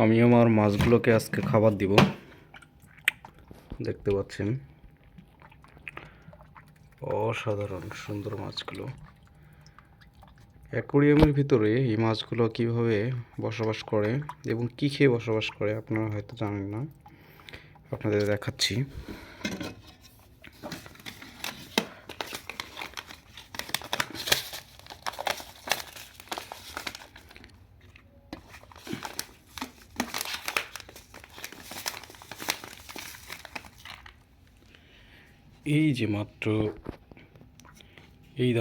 আমি আমার মাছগুলোকে আজকে খাবার দিব। দেখতে পাচ্ছেন অসাধারণ সুন্দর মাছগুলো। অ্যাকোরিয়ামের ভিতরে এই মাছগুলো কিভাবে বসবাস করে এবং কী খেয়ে বসবাস করে আপনারা হয়তো জানেন না, আপনাদের দেখাচ্ছি। এই যে মাত্র এই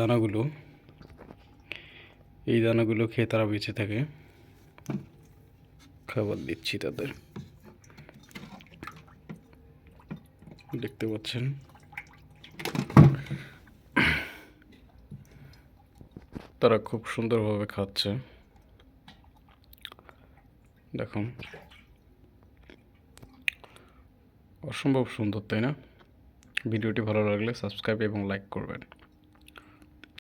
দানাগুলো খেয়ে তারা বেঁচে থাকে। খাবার দিচ্ছি তাদের, দেখতে পাচ্ছেন। তারা খুব সুন্দরভাবে খাচ্ছে, দেখুন। অসম্ভব সুন্দর, তাই না? ভিডিওটি ভালো লাগলে সাবস্ক্রাইব এবং লাইক করবেন।